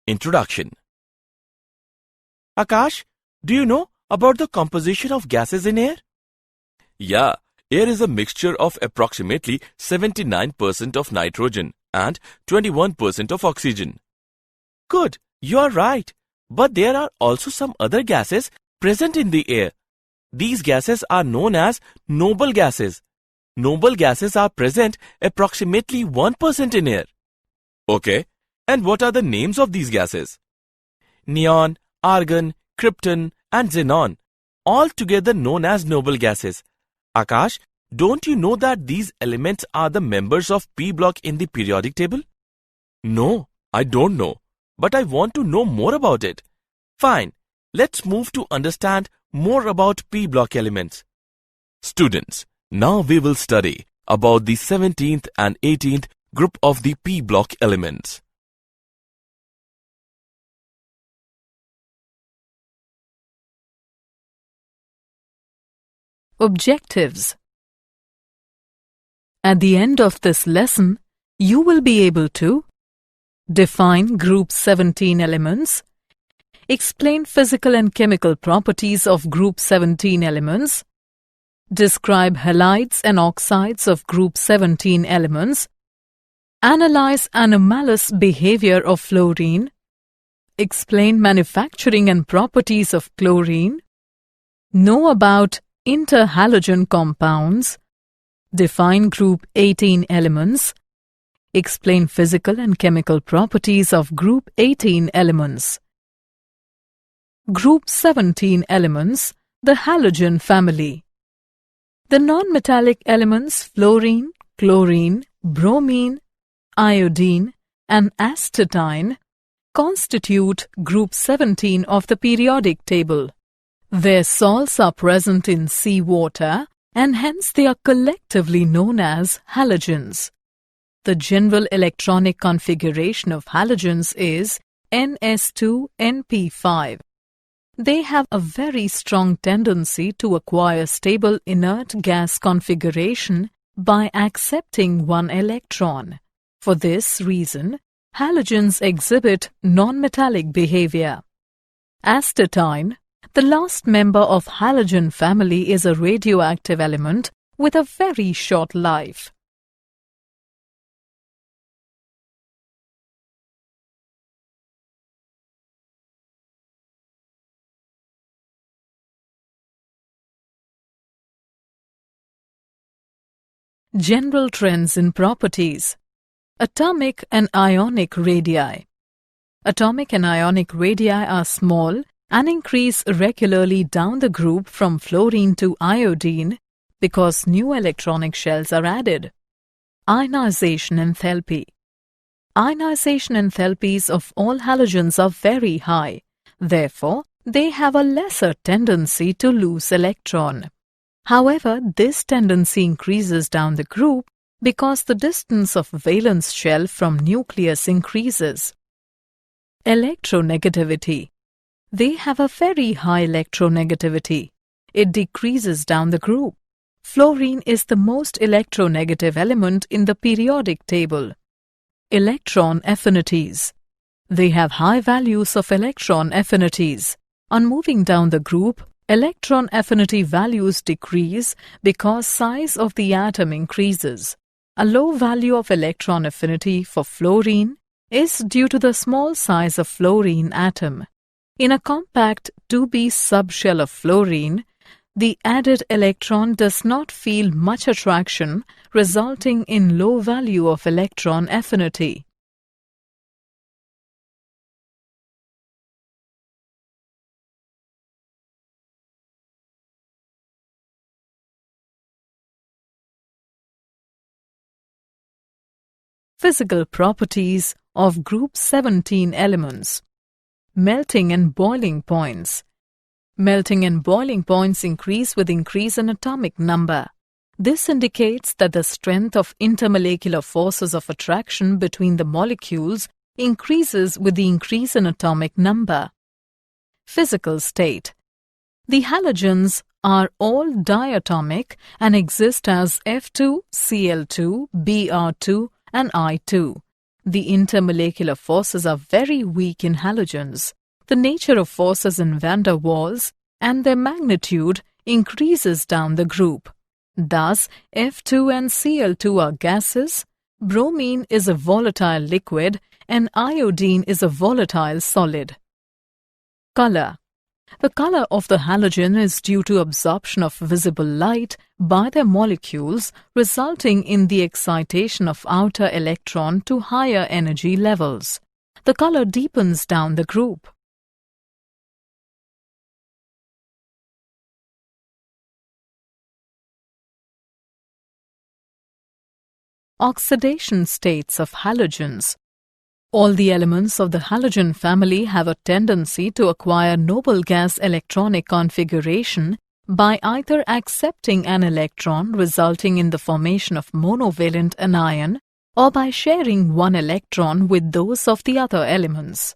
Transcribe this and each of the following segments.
Introduction. Akash, do you know about the composition of gases in air? Yeah, air is a mixture of approximately 79% of nitrogen and 21% of oxygen. Good, you are right. But there are also some other gases present in the air. These gases are known as noble gases. Noble gases are present approximately 1% in air. Okay, and what are the names of these gases? Neon, argon, krypton, and xenon, all together known as noble gases. Akash, don't you know that these elements are the members of P block in the periodic table? No, I don't know, but I want to know more about it. Fine, let's move to understand more about P block elements. Students, now we will study about the 17th and 18th group of the P block elements. Objectives. At the end of this lesson, you will be able to define group 17 elements, explain physical and chemical properties of group 17 elements, describe halides and oxides of group 17 elements, analyze anomalous behavior of fluorine, explain manufacturing and properties of chlorine, know about interhalogen compounds, define group 18 elements, explain physical and chemical properties of group 18 elements. Group 17 elements, the halogen family. The non-metallic elements fluorine, chlorine, bromine, iodine, and astatine constitute group 17 of the periodic table. Their salts are present in seawater and hence they are collectively known as halogens. The general electronic configuration of halogens is Ns2np5. They have a very strong tendency to acquire stable inert gas configuration by accepting one electron. For this reason, halogens exhibit non-metallic behavior. Astatine, the last member of halogen family, is a radioactive element with a very short life. General trends in properties. Atomic and ionic radii. Atomic and ionic radii are small and increase regularly down the group from fluorine to iodine because new electronic shells are added. Ionization enthalpy. Ionization enthalpies of all halogens are very high. Therefore, they have a lesser tendency to lose electron. However, this tendency increases down the group because the distance of valence shell from nucleus increases. Electronegativity. They have a very high electronegativity. It decreases down the group. Fluorine is the most electronegative element in the periodic table. Electron affinities. They have high values of electron affinities. On moving down the group, electron affinity values decrease because size of the atom increases. A low value of electron affinity for fluorine is due to the small size of fluorine atom. In a compact 2b subshell of fluorine, the added electron does not feel much attraction, resulting in low value of electron affinity. Physical properties of group 17 elements. Melting and boiling points. Melting and boiling points increase with increase in atomic number. This indicates that the strength of intermolecular forces of attraction between the molecules increases with the increase in atomic number. Physical state. The halogens are all diatomic and exist as F2, Cl2, Br2 and I2. The intermolecular forces are very weak in halogens. The nature of forces in van der Waals and their magnitude increases down the group. Thus, F2 and Cl2 are gases, bromine is a volatile liquid, and iodine is a volatile solid. Color. The color of the halogen is due to absorption of visible light by their molecules, resulting in the excitation of outer electron to higher energy levels. The color deepens down the group. Oxidation states of halogens. All the elements of the halogen family have a tendency to acquire noble gas electronic configuration by either accepting an electron resulting in the formation of monovalent anion or by sharing one electron with those of the other elements.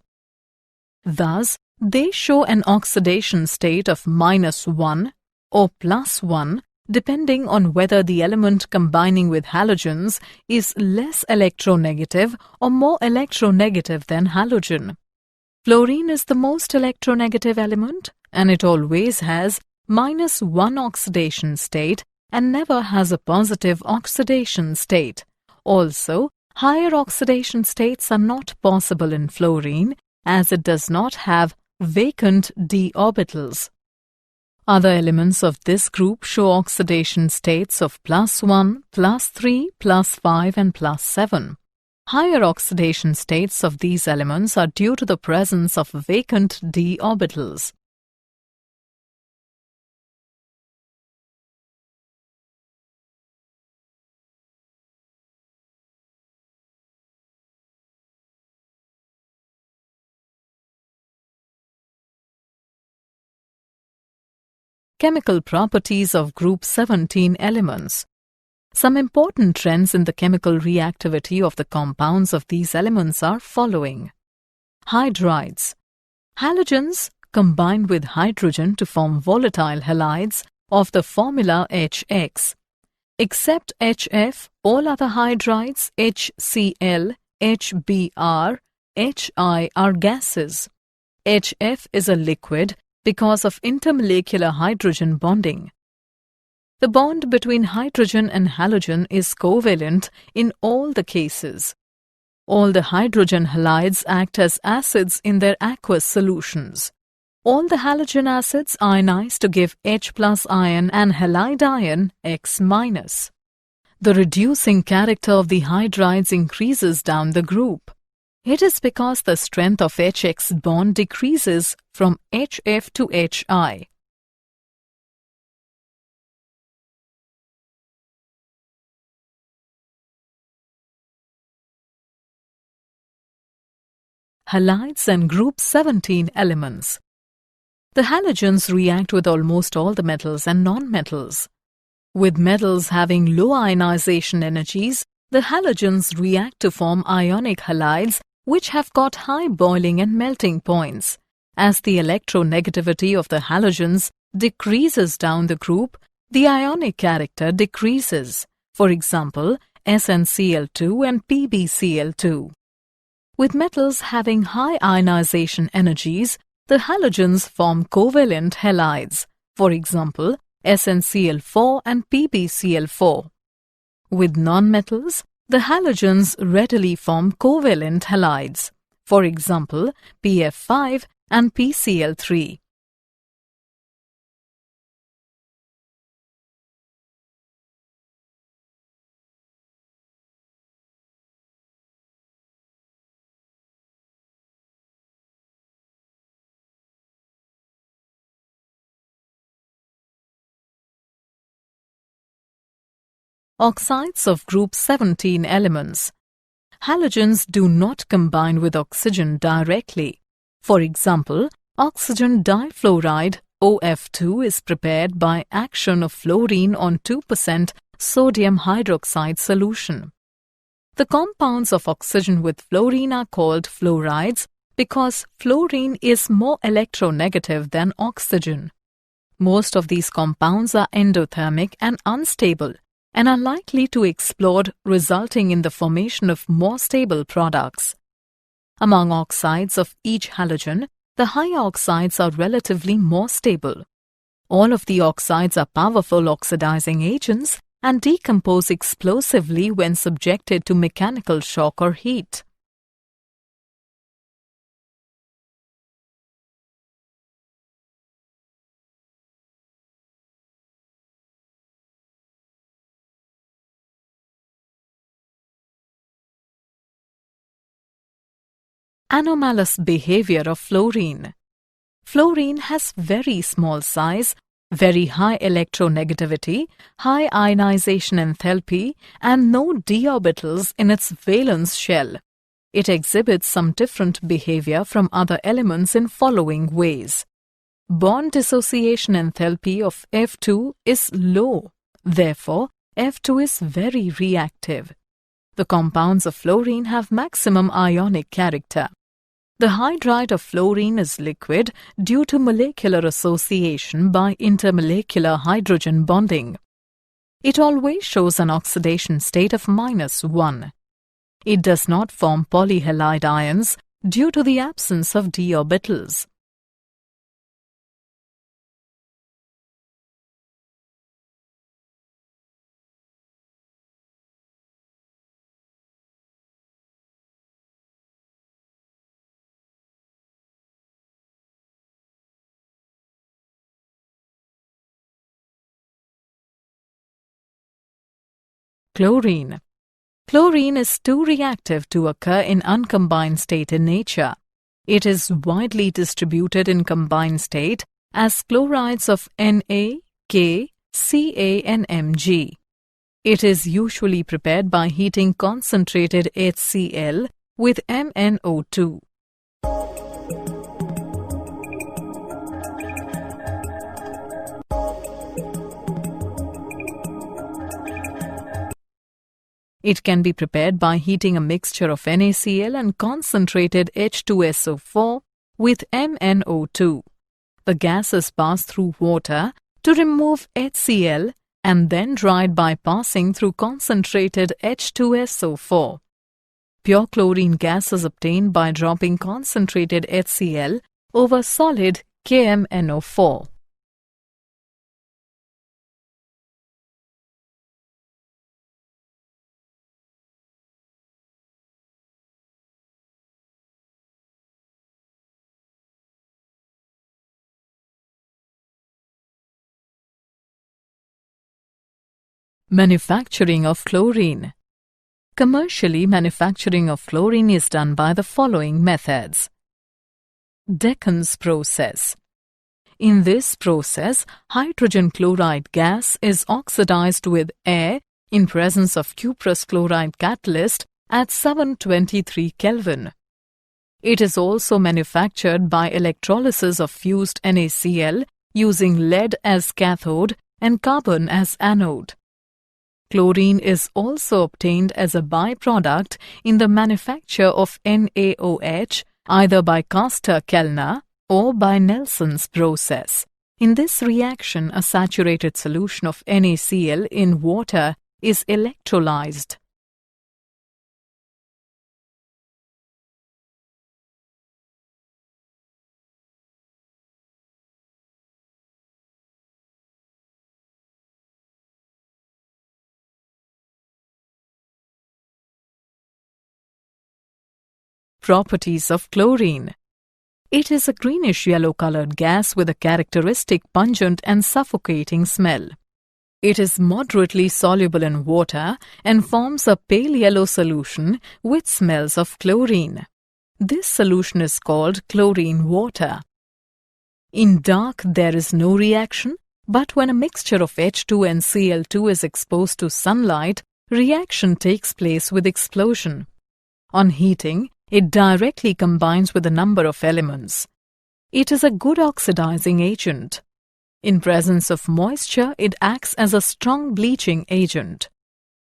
Thus, they show an oxidation state of -1 or +1 depending on whether the element combining with halogens is less electronegative or more electronegative than halogen. Fluorine is the most electronegative element, and it always has -1 oxidation state and never has a positive oxidation state. Also, higher oxidation states are not possible in fluorine as it does not have vacant d orbitals. Other elements of this group show oxidation states of +1, +3, +5 and +7. Higher oxidation states of these elements are due to the presence of vacant d orbitals. Chemical properties of group 17 elements. Some important trends in the chemical reactivity of the compounds of these elements are following. Hydrides. Halogens combine with hydrogen to form volatile halides of the formula HX. Except HF, all other hydrides HCl, HBr, HI are gases. HF is a liquid because of intermolecular hydrogen bonding. The bond between hydrogen and halogen is covalent in all the cases. All the hydrogen halides act as acids in their aqueous solutions. All the halogen acids ionize to give H+ ion and halide ion X-. The reducing character of the hydrides increases down the group. It is because the strength of HX bond decreases from HF to HI. Halides and group 17 elements. The halogens react with almost all the metals and non-metals. With metals having low ionization energies, the halogens react to form ionic halides which have got high boiling and melting points. As the electronegativity of the halogens decreases down the group, the ionic character decreases. For example, SnCl2 and PbCl2. With metals having high ionization energies, the halogens form covalent halides. For example, SnCl4 and PbCl4. With nonmetals, the halogens readily form covalent halides, for example, PF5 and PCl3. Oxides of group 17 elements. Halogens do not combine with oxygen directly. For example, oxygen difluoride OF2 is prepared by action of fluorine on 2% sodium hydroxide solution. The compounds of oxygen with fluorine are called fluorides because fluorine is more electronegative than oxygen. Most of these compounds are endothermic and unstable, and are likely to explode, resulting in the formation of more stable products. Among oxides of each halogen, the high oxides are relatively more stable. All of the oxides are powerful oxidizing agents and decompose explosively when subjected to mechanical shock or heat. Anomalous behavior of fluorine. Fluorine has very small size, very high electronegativity, high ionization enthalpy, and no d orbitals in its valence shell. It exhibits some different behavior from other elements in following ways. Bond dissociation enthalpy of F2 is low. Therefore, F2 is very reactive. The compounds of fluorine have maximum ionic character. The hydride of fluorine is liquid due to molecular association by intermolecular hydrogen bonding. It always shows an oxidation state of -1. It does not form polyhalide ions due to the absence of d orbitals. Chlorine. Chlorine is too reactive to occur in uncombined state in nature. It is widely distributed in combined state as chlorides of Na, K, Ca and Mg. It is usually prepared by heating concentrated HCl with MnO2. It can be prepared by heating a mixture of NaCl and concentrated H2SO4 with MnO2. The gas is passed through water to remove HCl and then dried by passing through concentrated H2SO4. Pure chlorine gas is obtained by dropping concentrated HCl over solid KMnO4. Manufacturing of chlorine. Commercially, manufacturing of chlorine is done by the following methods. Decans process. In this process, hydrogen chloride gas is oxidized with air in presence of cuprous chloride catalyst at 723 Kelvin. It is also manufactured by electrolysis of fused NaCl using lead as cathode and carbon as anode. Chlorine is also obtained as a byproduct in the manufacture of NaOH either by Caster-Kellner or by Nelson's process. In this reaction, a saturated solution of NaCl in water is electrolyzed. Properties of chlorine. It is a greenish-yellow colored gas with a characteristic pungent and suffocating smell. It is moderately soluble in water and forms a pale yellow solution which smells of chlorine. This solution is called chlorine water. In dark, there is no reaction, but when a mixture of H2 and Cl2 is exposed to sunlight, reaction takes place with explosion. On heating, it directly combines with a number of elements. It is a good oxidizing agent. In presence of moisture, it acts as a strong bleaching agent.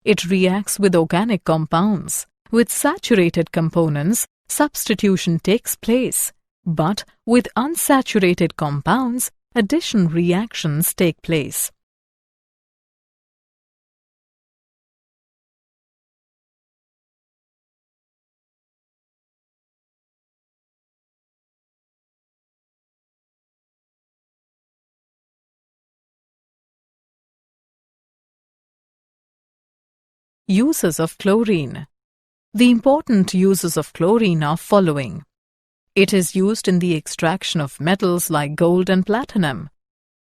It reacts with organic compounds. With saturated components, substitution takes place, but with unsaturated compounds, addition reactions take place. Uses of chlorine. The important uses of chlorine are following. It is used in the extraction of metals like gold and platinum.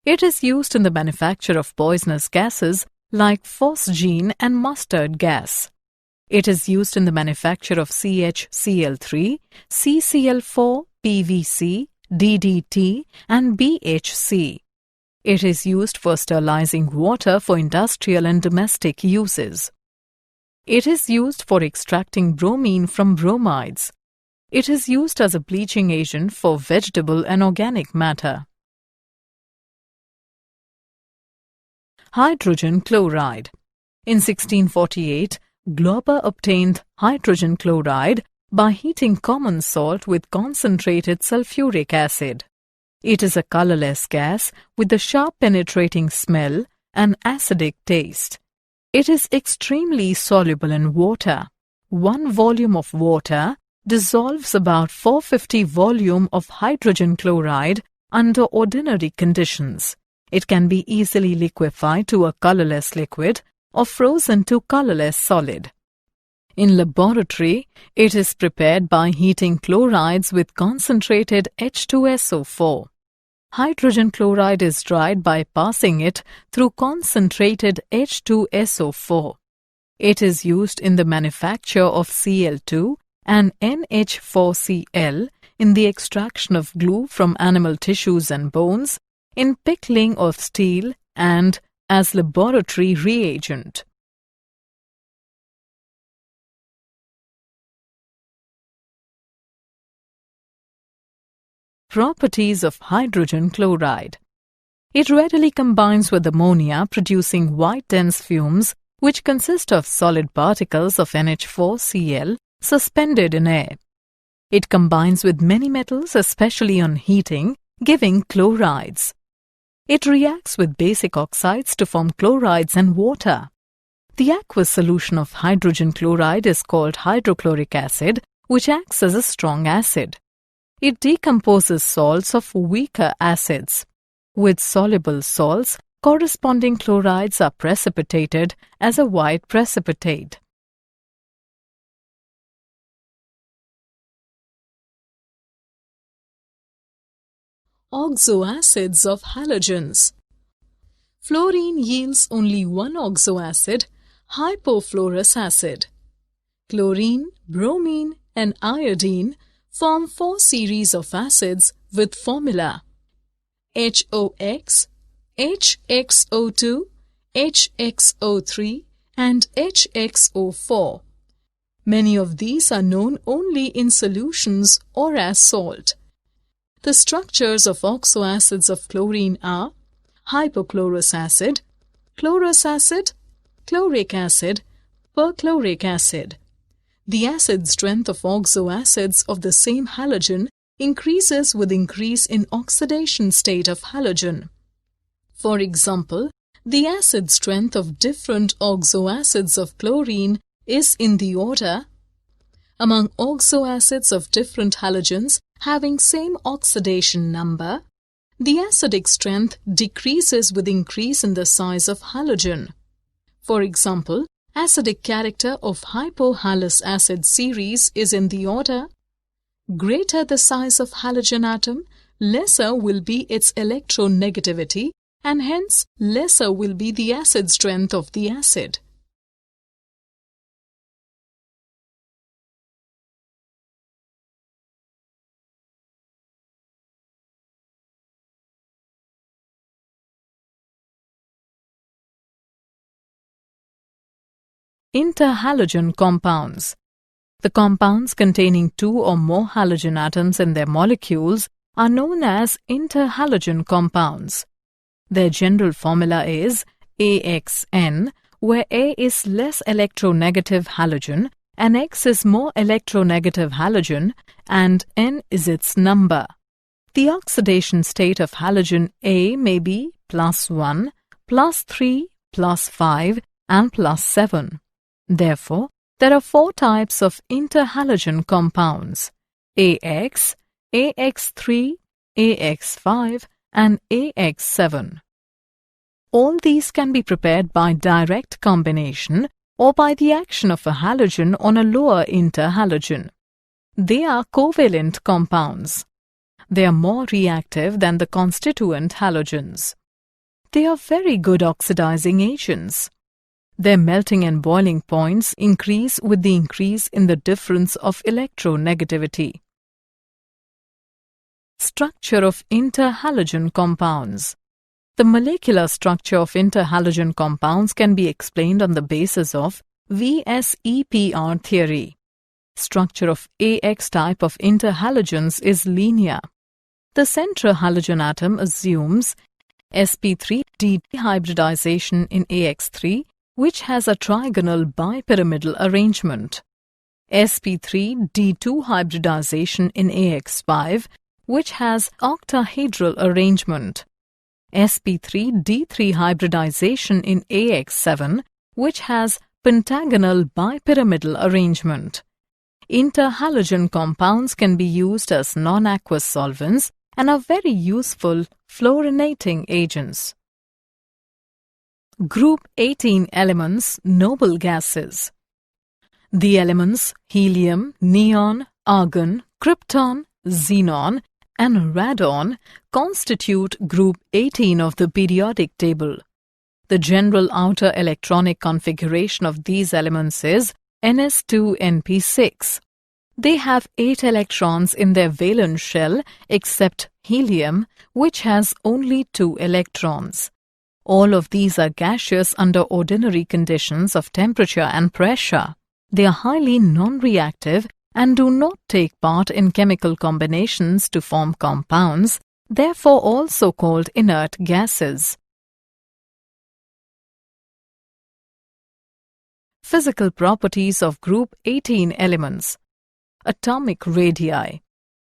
It is used in the manufacture of poisonous gases like phosgene and mustard gas. It is used in the manufacture of CHCl3, CCl4, PVC, DDT, and BHC. It is used for sterilizing water for industrial and domestic uses. It is used for extracting bromine from bromides. It is used as a bleaching agent for vegetable and organic matter. Hydrogen chloride. In 1648, Glauber obtained hydrogen chloride by heating common salt with concentrated sulfuric acid. It is a colorless gas with a sharp penetrating smell and acidic taste. It is extremely soluble in water. 1 volume of water dissolves about 450 volume of hydrogen chloride under ordinary conditions. It can be easily liquefied to a colorless liquid or frozen to colorless solid. In laboratory, it is prepared by heating chlorides with concentrated H2SO4. Hydrogen chloride is dried by passing it through concentrated H2SO4. It is used in the manufacture of Cl2 and NH4Cl, in the extraction of glue from animal tissues and bones, in pickling of steel, and as laboratory reagent. Properties of hydrogen chloride. It readily combines with ammonia, producing white dense fumes which consist of solid particles of NH4Cl suspended in air. It combines with many metals, especially on heating, giving chlorides. It reacts with basic oxides to form chlorides and water. The aqueous solution of hydrogen chloride is called hydrochloric acid, which acts as a strong acid. It decomposes salts of weaker acids. With soluble salts, corresponding chlorides are precipitated as a white precipitate. Oxoacids of halogens. Fluorine yields only one oxoacid, hypofluorous acid. Chlorine, bromine, and iodine form 4 series of acids with formula HOX, HXO2, HXO3, and HXO4. Many of these are known only in solutions or as salt. The structures of oxoacids of chlorine are hypochlorous acid, chlorous acid, chloric acid, perchloric acid. The acid strength of oxoacids of the same halogen increases with increase in oxidation state of halogen. For example, the acid strength of different oxoacids of chlorine is in the order. Among oxoacids of different halogens having same oxidation number, the acidic strength decreases with increase in the size of halogen. For example, acidic character of hypohalous acid series is in the order: greater the size of halogen atom, lesser will be its electronegativity, and hence lesser will be the acid strength of the acid. Interhalogen compounds. The compounds containing 2 or more halogen atoms in their molecules are known as interhalogen compounds. Their general formula is AXN, where A is less electronegative halogen and X is more electronegative halogen, and N is its number. The oxidation state of halogen A may be +1, +3, +5, and +7. Therefore, there are 4 types of interhalogen compounds: AX, AX3, AX5, and AX7. All these can be prepared by direct combination or by the action of a halogen on a lower interhalogen. They are covalent compounds. They are more reactive than the constituent halogens. They are very good oxidizing agents. Their melting and boiling points increase with the increase in the difference of electronegativity. Structure of interhalogen compounds. The molecular structure of interhalogen compounds can be explained on the basis of VSEPR theory. Structure of AX type of interhalogens is linear. The central halogen atom assumes sp3 dehybridization in AX3, which has a trigonal bipyramidal arrangement. sp3 d2 hybridization in AX5, which has octahedral arrangement. sp3 d3 hybridization in AX7, which has pentagonal bipyramidal arrangement. Interhalogen compounds can be used as non-aqueous solvents and are very useful fluorinating agents. Group 18 elements, noble gases. The elements helium, neon, argon, krypton, xenon, and radon constitute group 18 of the periodic table. The general outer electronic configuration of these elements is Ns2np6. They have 8 electrons in their valence shell except helium, which has only 2 electrons. All of these are gaseous under ordinary conditions of temperature and pressure. They are highly non-reactive and do not take part in chemical combinations to form compounds, therefore also called inert gases. Physical properties of group 18 elements. Atomic radii.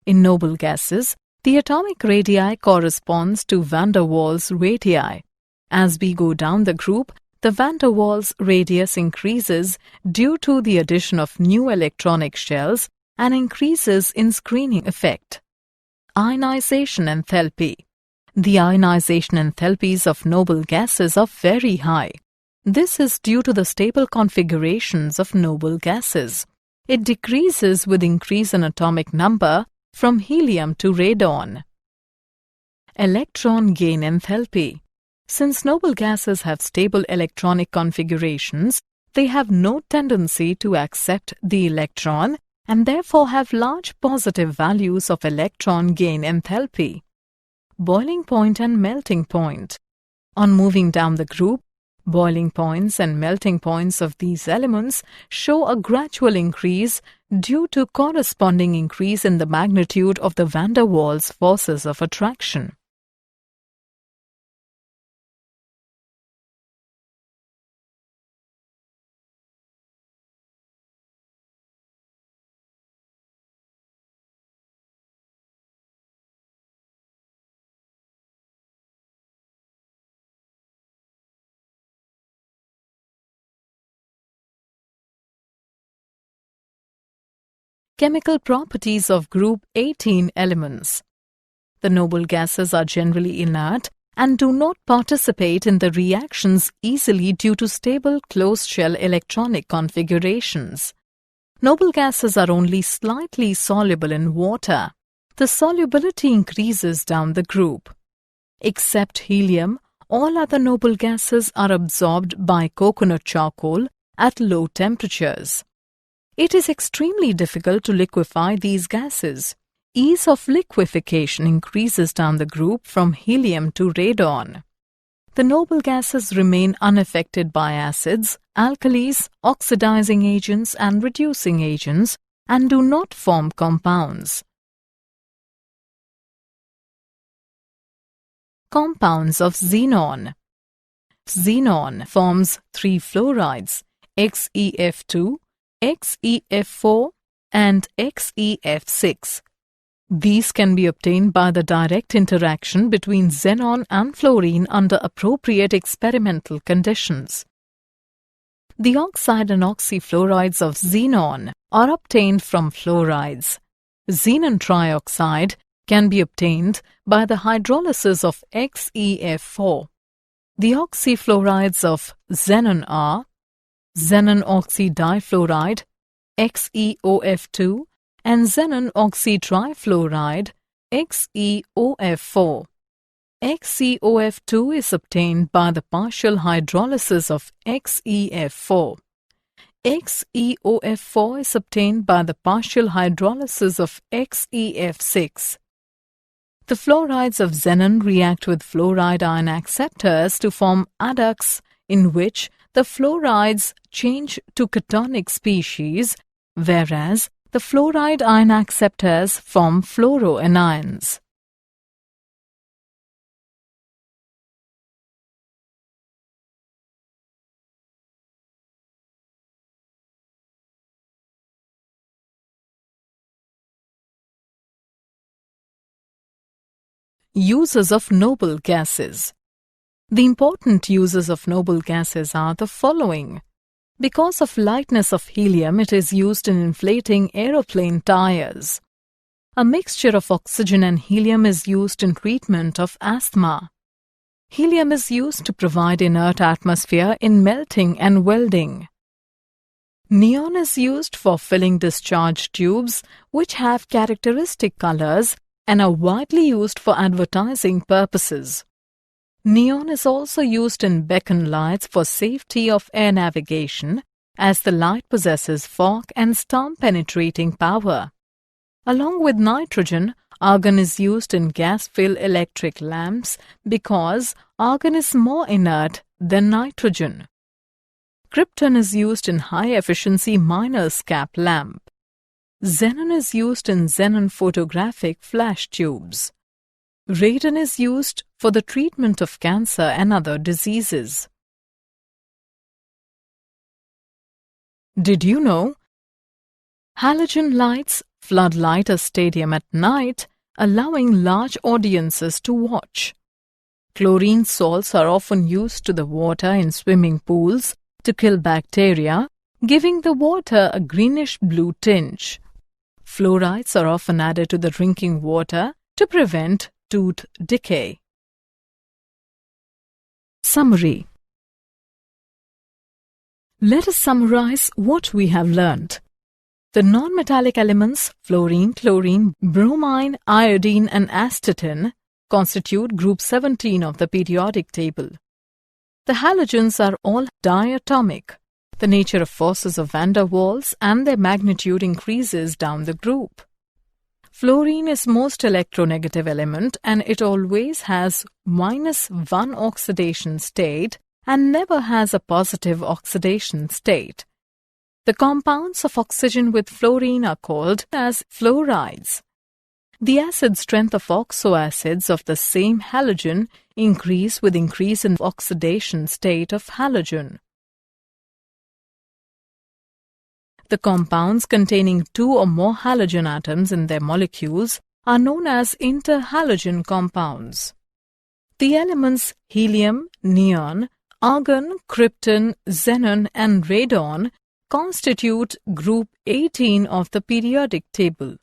In noble gases, the atomic radii corresponds to van der Waals radii. As we go down the group, the van der Waals radius increases due to the addition of new electronic shells and increases in screening effect. Ionization enthalpy. The ionization enthalpies of noble gases are very high. This is due to the stable configurations of noble gases. It decreases with increase in atomic number from helium to radon. Electron gain enthalpy. Since noble gases have stable electronic configurations, they have no tendency to accept the electron and therefore have large positive values of electron gain enthalpy. Boiling point and melting point. On moving down the group, boiling points and melting points of these elements show a gradual increase due to corresponding increase in the magnitude of the van der Waals forces of attraction. Chemical properties of group 18 elements. The noble gases are generally inert and do not participate in the reactions easily due to stable closed shell electronic configurations. Noble gases are only slightly soluble in water. The solubility increases down the group. Except helium, all other noble gases are absorbed by coconut charcoal at low temperatures. It is extremely difficult to liquefy these gases. Ease of liquefaction increases down the group from helium to radon. The noble gases remain unaffected by acids, alkalis, oxidizing agents and reducing agents and do not form compounds. Compounds of xenon. Xenon forms 3 fluorides, XeF2, XeF4 and XeF6. These can be obtained by the direct interaction between xenon and fluorine under appropriate experimental conditions. The oxide and oxyfluorides of xenon are obtained from fluorides. Xenon trioxide can be obtained by the hydrolysis of XeF4. The oxyfluorides of xenon are xenon oxidifluoride, XeOF2, and xenon oxytrifluoride, XeOF4. XeOF2 is obtained by the partial hydrolysis of XeF4. XeOF4 is obtained by the partial hydrolysis of XeF6. The fluorides of xenon react with fluoride ion acceptors to form adducts in which the fluorides change to cationic species, whereas the fluoride ion acceptors form fluoroanions. Uses of noble gases. The important uses of noble gases are the following. Because of lightness of helium, it is used in inflating aeroplane tires. A mixture of oxygen and helium is used in treatment of asthma. Helium is used to provide inert atmosphere in melting and welding. Neon is used for filling discharge tubes, which have characteristic colors and are widely used for advertising purposes. Neon is also used in beacon lights for safety of air navigation, as the light possesses fog and storm-penetrating power. Along with nitrogen, argon is used in gas-filled electric lamps because argon is more inert than nitrogen. Krypton is used in high-efficiency miner's cap lamp. Xenon is used in xenon photographic flash tubes. Radon is used for the treatment of cancer and other diseases. Did you know? Halogen lights floodlight a stadium at night, allowing large audiences to watch. Chlorine salts are often used to the water in swimming pools to kill bacteria, giving the water a greenish-blue tinge. Fluorides are often added to the drinking water to prevent tooth decay. Summary. Let us summarize what we have learnt. The non-metallic elements fluorine, chlorine, bromine, iodine and astatine constitute group 17 of the periodic table. The halogens are all diatomic. The nature of forces of van der Waals and their magnitude increases down the group. Fluorine is most electronegative element and it always has -1 oxidation state and never has a positive oxidation state. The compounds of oxygen with fluorine are called as fluorides. The acid strength of oxoacids of the same halogen increase with increase in oxidation state of halogen. The compounds containing 2 or more halogen atoms in their molecules are known as interhalogen compounds. The elements helium, neon, argon, krypton, xenon and radon constitute group 18 of the periodic table.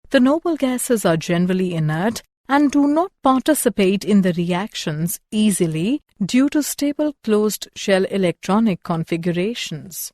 The noble gases are generally inert and do not participate in the reactions easily due to stable closed shell electronic configurations.